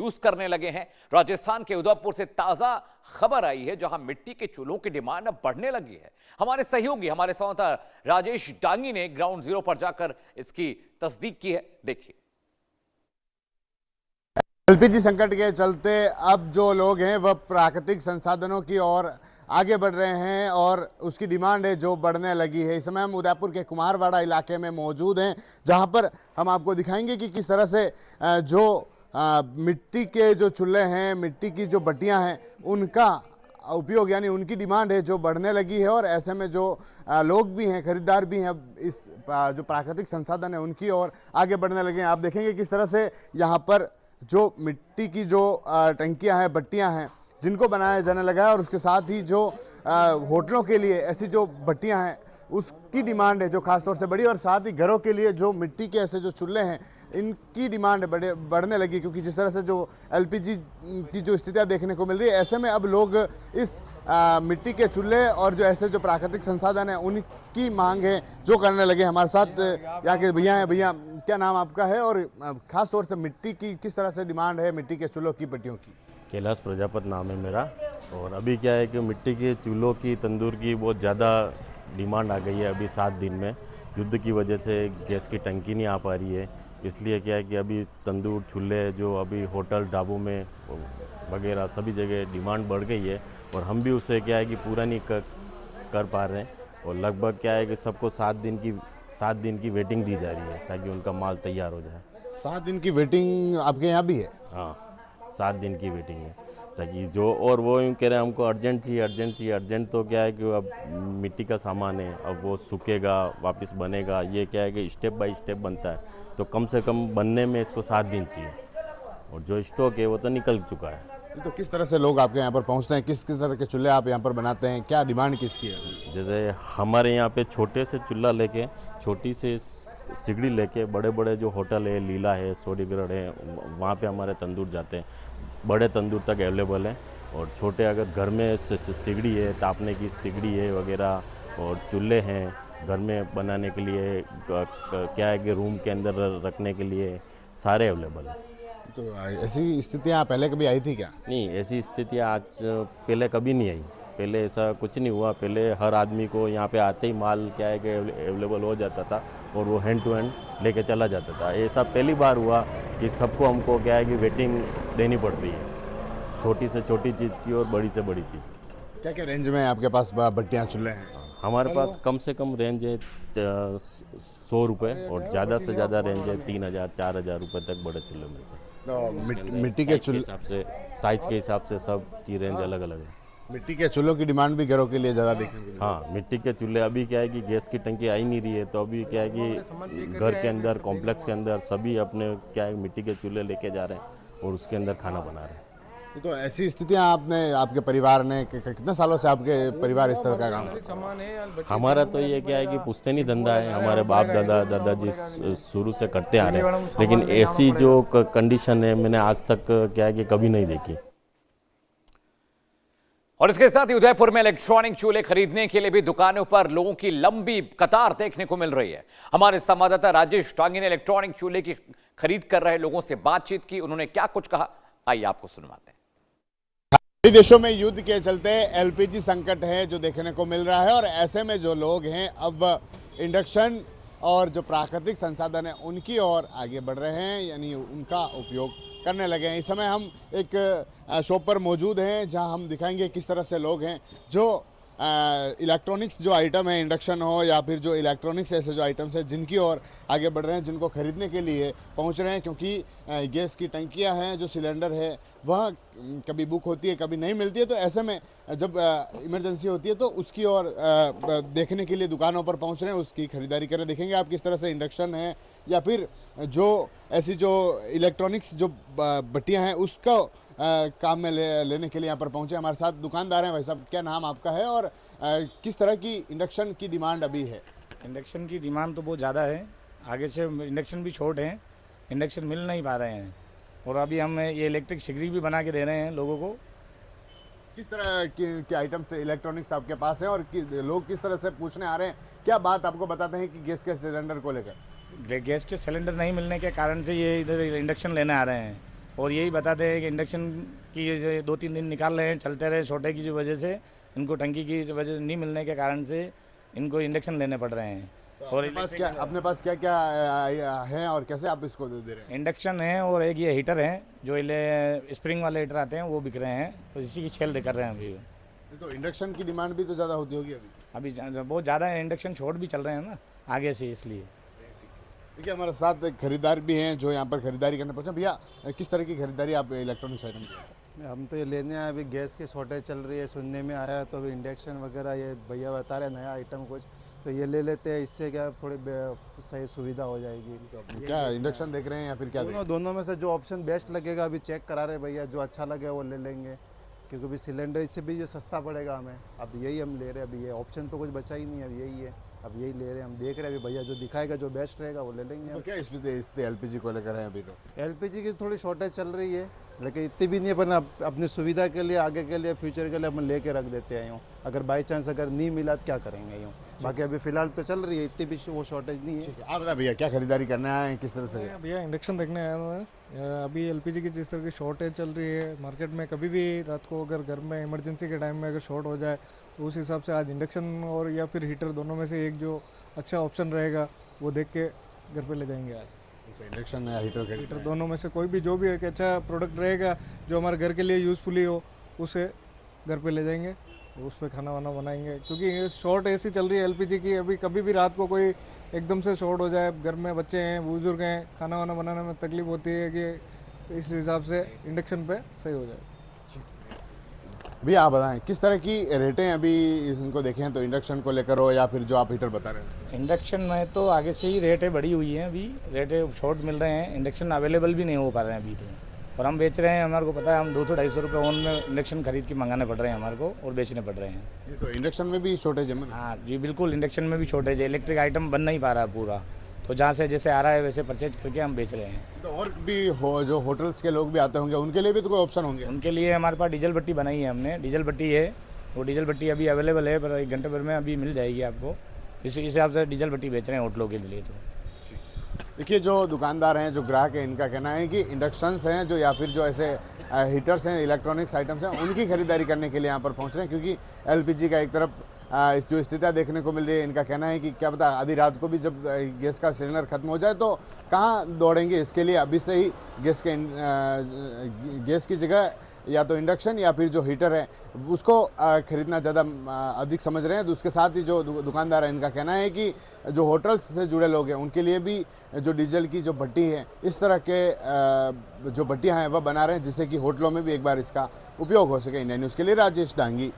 Use करने लगे हैं। राजस्थान के उदयपुर से ताजा खबर आई है, जहां मिट्टी के चूल्हों की डिमांड अब बढ़ने लगी है। हमारे सहयोगी, हमारे संवाददाता राजेश डांगी ने ग्राउंड जीरो पर जाकर इसकी तस्दीक की है। देखिए। एलपीजी संकट के चलते अब जो लोग हैं वह प्राकृतिक संसाधनों की ओर आगे बढ़ रहे हैं और उसकी डिमांड है जो बढ़ने लगी है। इस समय हम उदयपुर के कुम्हारवाड़ा इलाके में मौजूद हैं, जहां पर हम आपको दिखाएंगे कि किस तरह से जो मिट्टी के जो चूल्हे हैं, मिट्टी की जो भट्टियां हैं, उनका उपयोग यानी उनकी डिमांड है जो बढ़ने लगी है। और ऐसे में जो लोग भी हैं, खरीदार भी हैं, अब इस जो प्राकृतिक संसाधन है उनकी ओर आगे बढ़ने लगे हैं। आप देखेंगे किस तरह से यहाँ पर जो मिट्टी की जो टंकियां हैं, भट्टियां हैं, जिनको बनाया जाने लगा है और उसके साथ ही जो होटलों के लिए ऐसी जो भट्टियां हैं उसकी डिमांड है जो खासतौर से बढ़ी। और साथ ही घरों के लिए जो मिट्टी के ऐसे जो चूल्हे हैं इनकी डिमांड बढ़ने लगी, क्योंकि जिस तरह से जो एलपीजी की जो स्थितियां देखने को मिल रही है, ऐसे में अब लोग इस मिट्टी के चूल्हे और जो ऐसे जो प्राकृतिक संसाधन है उनकी मांग है जो करने लगे। हमारे साथ यहाँ के भैया हैं। भैया, क्या नाम आपका है और खास तौर से मिट्टी की किस तरह से डिमांड है, मिट्टी के चूल्हों की भट्टियों की? कैलाश प्रजापति नाम है मेरा। और अभी क्या है कि मिट्टी के चूल्हों की, तंदूर की बहुत ज़्यादा डिमांड आ गई है अभी 7 दिन में। युद्ध की वजह से गैस की टंकी नहीं आ पा रही है, इसलिए क्या है कि अभी तंदूर चूल्हे जो अभी होटल ढाबों में वगैरह सभी जगह डिमांड बढ़ गई है। और हम भी उसे क्या है कि पूरा नहीं कर पा रहे हैं। और लगभग क्या है कि सबको 7 दिन की वेटिंग दी जा रही है ताकि उनका माल तैयार हो जाए। 7 दिन की वेटिंग आपके यहाँ भी है? हाँ, 7 दिन की वेटिंग है ताकि जो, और वो यूँ कह रहे हैं हमको अर्जेंट चाहिए। अर्जेंट तो क्या है कि अब मिट्टी का सामान है, अब वो सूखेगा वापस बनेगा, ये क्या है कि स्टेप बाय स्टेप बनता है, तो कम से कम बनने में इसको 7 दिन चाहिए। और जो स्टॉक है वो तो निकल चुका है। तो किस तरह से लोग आपके यहाँ पर पहुँचते हैं? किस किस तरह के चूल्हे आप यहाँ पर बनाते हैं? क्या डिमांड किसकी है? जैसे हमारे यहाँ पे छोटे से चूल्हा लेके, छोटी से सिगड़ी लेके, बड़े बड़े जो होटल है, लीला है, सोडीगढ़ है, वहाँ पे हमारे तंदूर जाते हैं। बड़े तंदूर तक अवेलेबल है। और छोटे अगर घर में सिगड़ी है, तापने की सिगड़ी है वगैरह, और चूल्हे हैं घर में बनाने के लिए, क्या है कि रूम के अंदर रखने के लिए, सारे अवेलेबल है। तो ऐसी स्थितियाँ पहले कभी आई थी क्या? नहीं, ऐसी स्थितियाँ आज पहले कभी नहीं आई। पहले ऐसा कुछ नहीं हुआ। पहले हर आदमी को यहाँ पे आते ही माल क्या है कि अवेलेबल हो जाता था और वो हैंड टू हैंड लेके चला जाता था। ऐसा पहली बार हुआ कि सबको हमको क्या है कि वेटिंग देनी पड़ती है, छोटी से छोटी चीज़ की और बड़ी से बड़ी चीज़ की। क्या क्या रेंज में आपके पास भट्टियाँ चूल्हे हैं? हमारे पास कम से कम रेंज है 100 रुपये, और ज़्यादा से ज़्यादा रेंज है 3000-4000 रुपये तक बड़े चूल्हे मिलते हैं। तो मिट्टी के चूल्हे हिसाब से, साइज के हिसाब से सब की रेंज अलग अलग है। मिट्टी के चूल्हों की डिमांड भी घरों के लिए ज़्यादा देखने को मिलती है। हाँ, मिट्टी के चूल्हे अभी क्या है कि गैस की टंकी आई नहीं रही है, तो अभी क्या है कि घर के अंदर, कॉम्प्लेक्स के अंदर सभी अपने क्या है मिट्टी के चूल्हे लेके जा रहे हैं और उसके अंदर खाना बना रहे हैं। तो ऐसी स्थितियाँ आपने, आपके परिवार ने कितने सालों से आपके परिवार इस तरह का काम करता है? हमारा तो ये क्या है कि पुश्तैनी धंधा है, हमारे बाप दादाजी शुरू से करते आ रहे हैं, लेकिन ऐसी जो कंडीशन है मैंने आज तक क्या है कि कभी नहीं देखी। और इसके साथ ही उदयपुर में इलेक्ट्रॉनिक चूल्हे खरीदने के लिए भी दुकानों पर लोगों की लंबी कतार देखने को मिल रही है। हमारे संवाददाता राजेश डांगी ने इलेक्ट्रॉनिक चूल्हे की खरीद कर रहे लोगों से बातचीत की। उन्होंने क्या कुछ कहा, आइए आपको सुनवाते हैं। कई देशों में युद्ध के चलते एलपीजी संकट है जो देखने को मिल रहा है, और ऐसे में जो लोग हैं अब इंडक्शन और जो प्राकृतिक संसाधन है उनकी ओर आगे बढ़ रहे हैं, यानी उनका उपयोग करने लगे हैं। इस समय हम एक शॉप पर मौजूद हैं जहां हम दिखाएंगे किस तरह से लोग हैं जो इलेक्ट्रॉनिक्स जो आइटम है, इंडक्शन हो या फिर जो इलेक्ट्रॉनिक्स ऐसे जो आइटम्स हैं जिनकी ओर आगे बढ़ रहे हैं, जिनको खरीदने के लिए पहुंच रहे हैं, क्योंकि गैस की टंकियां हैं, जो सिलेंडर है वह कभी बुक होती है, कभी नहीं मिलती है। तो ऐसे में जब इमरजेंसी होती है तो उसकी ओर देखने के लिए दुकानों पर पहुंच रहे हैं, उसकी खरीदारी करें। देखेंगे आप किस तरह से इंडक्शन है या फिर जो ऐसी जो इलेक्ट्रॉनिक्स जो भट्टियाँ हैं उसका काम में लेने के लिए यहाँ पर पहुँचे। हमारे साथ दुकानदार हैं। भाई साहब, क्या नाम आपका है और किस तरह की इंडक्शन की डिमांड अभी है? इंडक्शन की डिमांड तो बहुत ज़्यादा है, आगे से इंडक्शन भी छोट हैं, इंडक्शन मिल नहीं पा रहे हैं। और अभी हम ये इलेक्ट्रिक सिगड़ी भी बना के दे रहे हैं लोगों को। किस तरह के आइटम्स इलेक्ट्रॉनिक्स आपके पास हैं और लोग किस तरह से पूछने आ रहे हैं? क्या बात आपको बताते हैं कि गैस के सिलेंडर को लेकर? गैस के सिलेंडर नहीं मिलने के कारण से ये इधर इंडक्शन लेने आ रहे हैं। और यही बताते हैं कि इंडक्शन की ये 2-3 दिन निकाल रहे हैं, चलते रहे, शॉर्टेज की वजह से इनको टंकी की वजह से नहीं मिलने के कारण से इनको इंडक्शन लेने पड़ रहे हैं। और अपने पास क्या क्या है और कैसे आप इसको दे रहे हैं? इंडक्शन है और एक ये हीटर है जो स्प्रिंग वाले हीटर आते हैं वो बिक रहे हैं, तो इसी की छेल कर रहे हैं अभी। तो इंडक्शन की डिमांड भी तो ज़्यादा होती होगी अभी। बहुत ज़्यादा इंडक्शन छोड़ भी चल रहे हैं ना आगे से, इसलिए। देखिए हमारे साथ एक खरीदार भी हैं जो यहाँ पर खरीदारी करने पहुँचे। भैया किस तरह की खरीदारी आप इलेक्ट्रॉनिक्स आइटम की? हम तो ये लेने आए, अभी गैस की शॉर्टेज चल रही है, सुनने में आया, तो अभी इंडक्शन वगैरह ये भैया बता रहे नया आइटम कुछ, तो ये ले लेते हैं, इससे क्या थोड़ी सही सुविधा हो जाएगी। क्या इंडक्शन देख रहे हैं या फिर क्या दोनों में से जो ऑप्शन बेस्ट लगेगा अभी चेक करा रहे भैया, जो अच्छा लगे वो ले लेंगे, क्योंकि अभी सिलेंडर इससे भी जो सस्ता पड़ेगा हमें, अब यही हम ले रहे हैं। अभी ये ऑप्शन तो कुछ बचा ही नहीं है, अब यही है, अब यही ले रहे हैं, हम देख रहे हैं अभी भैया जो दिखाएगा जो बेस्ट रहेगा वो ले लेंगे। तो क्या इसमें एलपीजी को लेकर है अभी? तो एलपीजी की थोड़ी शॉर्टेज चल रही है, लेकिन इतनी भी नहीं है, पर अपनी सुविधा के लिए, आगे के लिए, फ्यूचर के लिए हम लेके रख देते हैं यूँ। अगर बाई चांस अगर नहीं मिला तो क्या करेंगे यूँ, बाकी अभी फिलहाल तो चल रही है, इतनी भी वो शॉर्टेज नहीं है। आप बता भैया क्या खरीदारी करने आए हैं, किस तरह से? भैया इंडक्शन देखने आया था। अभी एलपीजी की जिस तरह की शॉर्टेज चल रही है मार्केट में, कभी भी रात को अगर घर में इमरजेंसी के टाइम में अगर शॉर्ट हो जाए तो उस हिसाब से आज इंडक्शन और या फिर हीटर दोनों में से एक जो अच्छा ऑप्शन रहेगा वो देख के घर पे ले जाएंगे आज। इंडक्शन या हीटर दोनों में से कोई भी जो भी एक अच्छा प्रोडक्ट रहेगा जो हमारे घर के लिए यूज़फुली हो, उसे घर पे ले जाएंगे, उस पर खाना वाना बनाएंगे। क्योंकि ये शॉर्ट ऐसी चल रही है एलपीजी की, अभी कभी भी रात को कोई एकदम से शॉर्ट हो जाए, घर में बच्चे हैं, बुजुर्ग हैं, खाना वाना बनाने में तकलीफ होती है, कि इस हिसाब से इंडक्शन पे सही हो जाए। भैया आप बताएं किस तरह की रेटें अभी इनको देखें तो इंडक्शन को लेकर हो या फिर जो आप हीटर बता रहे हैं? इंडक्शन में तो आगे से ही रेटें बढ़ी हुई हैं, अभी रेटें शॉर्ट मिल रहे हैं, इंडक्शन अवेलेबल भी नहीं हो पा रहे हैं अभी तो, और हम बेच रहे हैं। हमारे को पता है हम 200-250 रुपये ओन में इंडक्शन खरीद के मंगाने पड़ रहे हैं हमारे को, और बेचने पड़ रहे हैं। तो इंडक्शन में भी शॉर्टेज है? हाँ जी बिल्कुल, इंडक्शन में भी शॉर्टेज है, इलेक्ट्रिक आइटम बन नहीं पा रहा है पूरा, तो जहाँ से जैसे आ रहा है वैसे परचेज करके हम बेच रहे हैं। तो और भी जो होटल्स के लोग भी आते होंगे उनके लिए भी तो कोई ऑप्शन होंगे? उनके लिए हमारे पास डीजल भट्टी बनाई है हमने, डीजल भट्टी है, वो डीजल भट्टी अभी अवेलेबल है, पर 1 घंटे भर में अभी मिल जाएगी आपको। इसी हिसाब से डीजल भट्टी बेच रहे हैं होटलों के लिए। तो देखिए जो दुकानदार हैं, जो ग्राहक हैं, इनका कहना है कि इंडक्शंस हैं जो या फिर जो ऐसे हीटर्स हैं, इलेक्ट्रॉनिक्स आइटम्स हैं, उनकी खरीदारी करने के लिए यहाँ पर पहुँच रहे हैं, क्योंकि एलपीजी का एक तरफ जो स्थितियाँ देखने को मिल रही है। इनका कहना है कि क्या पता आधी रात को भी जब गैस का सिलेंडर खत्म हो जाए तो कहाँ दौड़ेंगे, इसके लिए अभी से ही गैस की जगह या तो इंडक्शन या फिर जो हीटर है उसको खरीदना ज़्यादा अधिक समझ रहे हैं। तो उसके साथ ही जो दुकानदार है, इनका कहना है कि जो होटल्स से जुड़े लोग हैं उनके लिए भी जो डीजल की जो भट्टी है, इस तरह के जो भट्टियाँ हैं वह बना रहे हैं, जिससे कि होटलों में भी एक बार इसका उपयोग हो सके। इंडिया न्यूज़ के लिए राजेश डांगी।